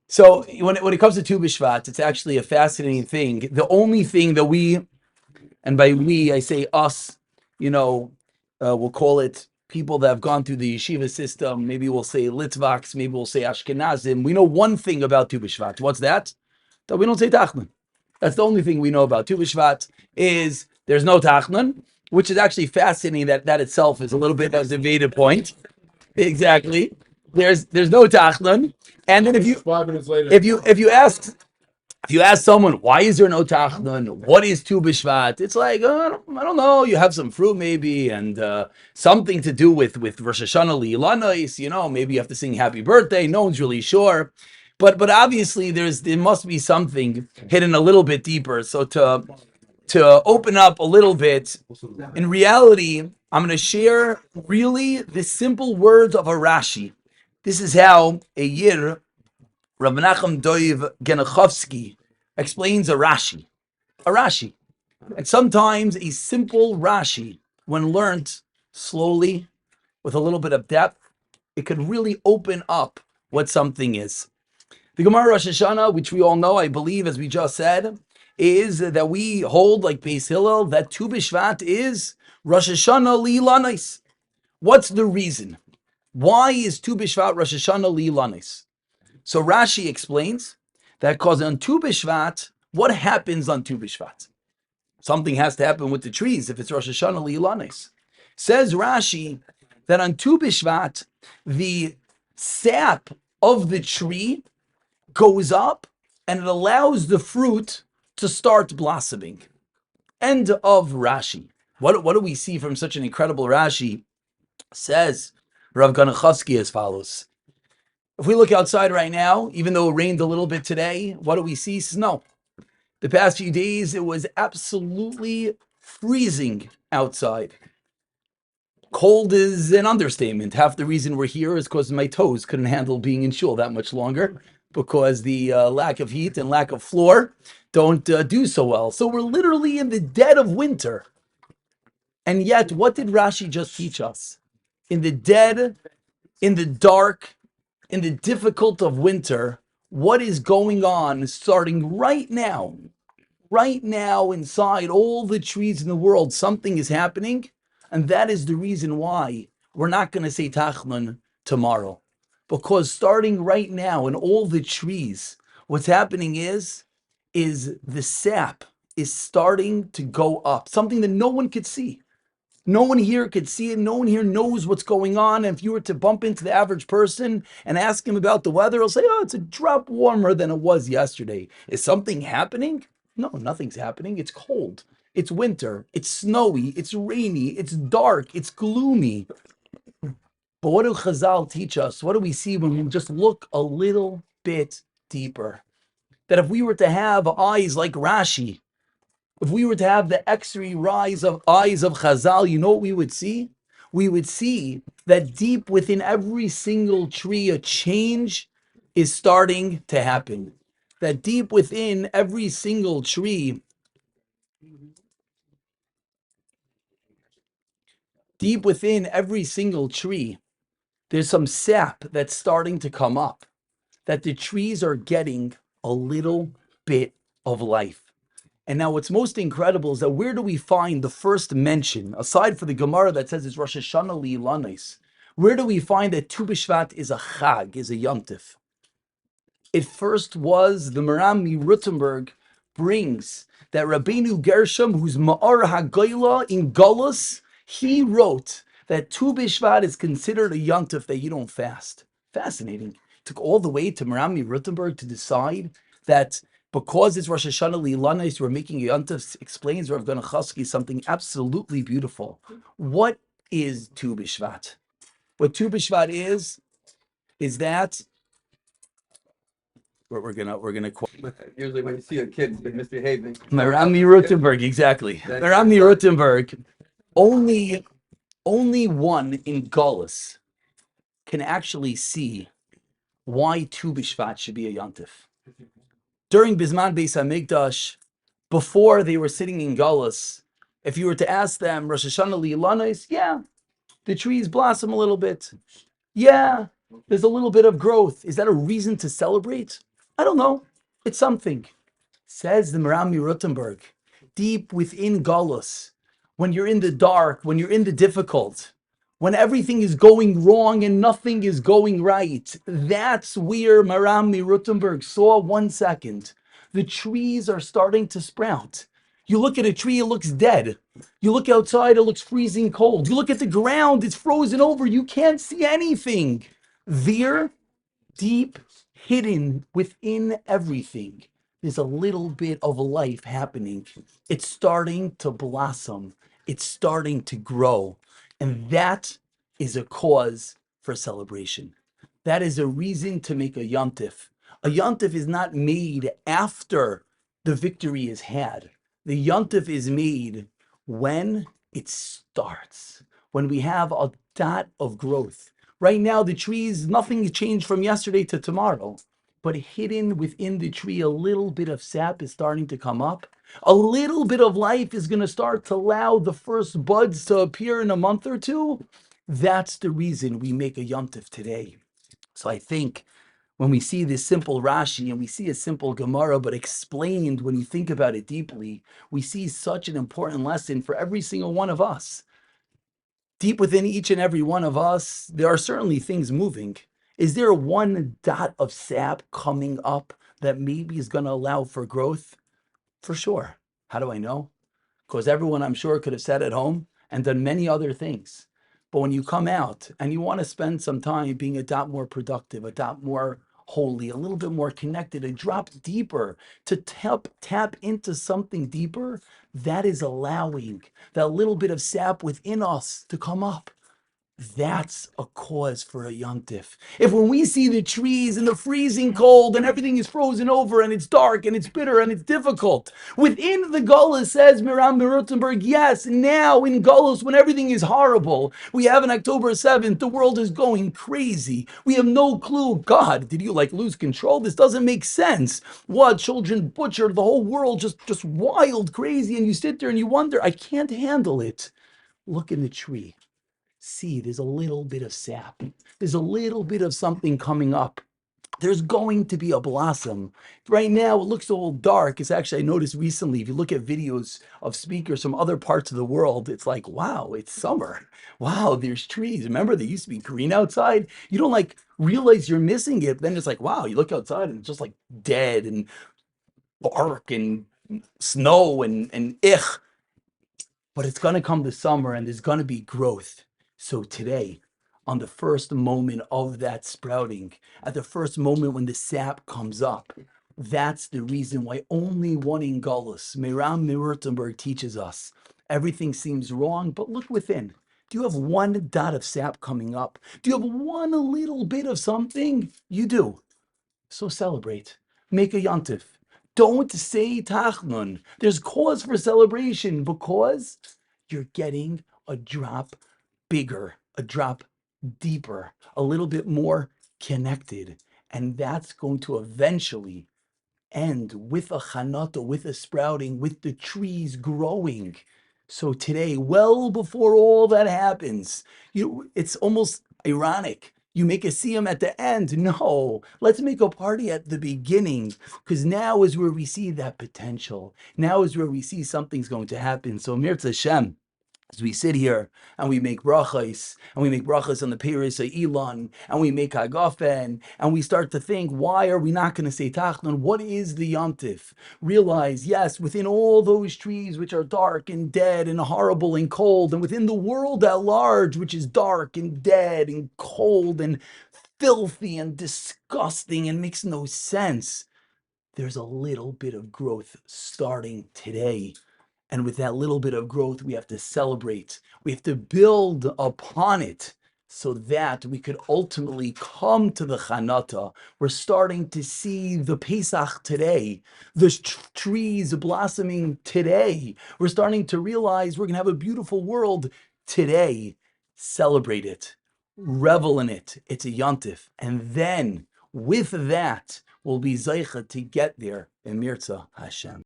So when it comes to Tu B'Shvat, it's actually a fascinating thing. The only thing that we, and by we I say us, you know, we'll call it people that have gone through the yeshiva system. Maybe we'll say Litvaks, maybe we'll say Ashkenazim. We know one thing about Tu B'Shvat. What's that? That we don't say Tachnan. That's the only thing we know about Tu B'Shvat is there's no Tachnan, which is actually fascinating. That itself is a little bit of a debated point. Exactly. There's no Tachnan, and then if you 5 minutes later, if you ask someone why is there no Tachnan, what is Tu B'Shvat, it's like I don't know. You have some fruit maybe, and something to do with Rosh Hashanah Li'Ilanais. Maybe you have to sing Happy Birthday. No one's really sure, but obviously there must be something hidden a little bit deeper. So to open up a little bit, in reality, I'm going to share really the simple words of a Rashi. This is how a Yir, Rav Menachem Doiv Genachovsky, explains a Rashi. A Rashi. And sometimes a simple Rashi, when learnt slowly, with a little bit of depth, it could really open up what something is. The Gemara Rosh Hashanah, which we all know, I believe, as we just said, is that we hold, like Beis Hillel, that Tu B'Shvat is Rosh Hashanah Li'Ilanais. What's the reason? Why is Tu B'Shvat Rosh Hashanah Li'Ilanais? So Rashi explains that because on Tu B'Shvat, what happens on Tu B'Shvat? Something has to happen with the trees if it's Rosh Hashanah Li'Ilanais. Says Rashi that on Tu B'Shvat, the sap of the tree goes up and it allows the fruit to start blossoming. End of Rashi. What do we see from such an incredible Rashi? Says Rav Ganachowski as follows. If we look outside right now, even though it rained a little bit today, what do we see? Snow. The past few days, it was absolutely freezing outside. Cold is an understatement. Half the reason we're here is because my toes couldn't handle being in shul that much longer, because the lack of heat and lack of floor don't do so well. So we're literally in the dead of winter. And yet, what did Rashi just teach us? In the dead, in the dark, in the difficult of winter, what is going on starting right now? Right now, inside all the trees in the world, something is happening. And that is the reason why we're not going to say Tachlan tomorrow. Because starting right now in all the trees, what's happening is the sap is starting to go up. Something that no one could see. No one here could see it. No one here knows what's going on. And if you were to bump into the average person and ask him about the weather, he'll say, oh, it's a drop warmer than it was yesterday. Is something happening? No, nothing's happening. It's cold. It's winter. It's snowy. It's rainy. It's dark. It's gloomy. But what do Chazal teach us? What do we see when we just look a little bit deeper? That if we were to have eyes like Rashi, if we were to have the X-ray eyes of Chazal, you know what we would see? We would see that deep within every single tree, a change is starting to happen. That deep within every single tree, there's some sap that's starting to come up. That the trees are getting a little bit of life. And now what's most incredible is that where do we find the first mention, aside from the Gemara that says it's Rosh Hashanah Li'Ilanais, where do we find that Tu B'Shvat is a Chag, is a Yontif? It first was the Maram Ruttenberg brings that Rabbeinu Gershom, who's Ma'ar HaGoyla in Golus, he wrote that Tu B'Shvat is considered a Yontif that you don't fast. Fascinating. It took all the way to Maram Ruttenberg to decide that because it's Rosh Hashanah Li'Ilanais, we're making a Yontif. Explains Rav Ganachowski something absolutely beautiful. What is Tu B'Shvat? What Tu B'Shvat is that we're gonna quote Usually when you see a kid misbehaving. Merami Rutenberg, exactly. Merami Rutenberg, only one in Gullus can actually see why Tu B'Shvat should be a Yontif. During Bisman Beis HaMikdash, before they were sitting in Gullus, if you were to ask them, Rosh Hashanah Li'Ilanais, yeah, the trees blossom a little bit. Yeah, there's a little bit of growth. Is that a reason to celebrate? I don't know. It's something. Says the Maram Rothenberg, deep within Galus, when you're in the dark, when you're in the difficult, when everything is going wrong and nothing is going right, that's where Maram Rothenberg saw 1 second. The trees are starting to sprout. You look at a tree, it looks dead. You look outside, it looks freezing cold. You look at the ground, it's frozen over. You can't see anything. There, deep hidden within everything, there's a little bit of life happening. It's starting to blossom. It's starting to grow. And that is a cause for celebration. That is a reason to make a yontif. A yontif is not made after the victory is had. The yontif is made when it starts, when we have a dot of growth. Right now, the trees, nothing changed from yesterday to tomorrow, but hidden within the tree, a little bit of sap is starting to come up. A little bit of life is going to start to allow the first buds to appear in a month or two. That's the reason we make a yontif today. So I think when we see this simple Rashi and we see a simple Gemara, but explained when you think about it deeply, we see such an important lesson for every single one of us. Deep within each and every one of us, there are certainly things moving. Is there one dot of sap coming up that maybe is going to allow for growth? For sure. How do I know? Because everyone, I'm sure, could have sat at home and done many other things. But when you come out and you want to spend some time being a dot more productive, a dot more holy, a little bit more connected, a drop deeper, to tap into something deeper, that is allowing that little bit of sap within us to come up. That's a cause for a yontif. If when we see the trees in the freezing cold and everything is frozen over and it's dark and it's bitter and it's difficult, within the Gullus, says Miram Rothenberg, yes, now in Gullus, when everything is horrible, we have an October 7th, the world is going crazy. We have no clue. God, did you lose control? This doesn't make sense. What, children butchered, the whole world just wild, crazy, and you sit there and you wonder, I can't handle it. Look in the tree. See, there's a little bit of sap. There's a little bit of something coming up. There's going to be a blossom. Right now, it looks all dark. It's actually, I noticed recently, if you look at videos of speakers from other parts of the world, it's like, wow, it's summer. Wow, there's trees. Remember, they used to be green outside. You don't realize you're missing it. But then it's like, wow, you look outside and it's just dead and bark and snow and ich. But it's going to come the summer and there's going to be growth. So today, on the first moment of that sprouting, at the first moment when the sap comes up, that's the reason why only one in Gullus, Miram Rothenberg, teaches us. Everything seems wrong, but look within. Do you have one dot of sap coming up? Do you have one little bit of something? You do. So celebrate. Make a yontif. Don't say tachnun. There's cause for celebration because you're getting a drop bigger, a drop deeper, a little bit more connected. And that's going to eventually end with a chanata, with a sprouting, with the trees growing. So today, well before all that happens, it's almost ironic. You make a siyum at the end. No, let's make a party at the beginning, because now is where we see that potential. Now is where we see something's going to happen. So Mirza Hashem, as we sit here and we make brachas, and we make brachas on the Peiros of Elon, and we make Hagafen, and we start to think, why are we not going to say Tachnun? What is the Yontif? Realize, yes, within all those trees which are dark and dead and horrible and cold, and within the world at large, which is dark and dead and cold and filthy and disgusting and makes no sense, there's a little bit of growth starting today. And with that little bit of growth, we have to celebrate. We have to build upon it so that we could ultimately come to the Chanata. We're starting to see the Pesach today, the trees blossoming today. We're starting to realize we're going to have a beautiful world today. Celebrate it. Revel in it. It's a yontif. And then with that, we'll be zeicha to get there in Mirza Hashem.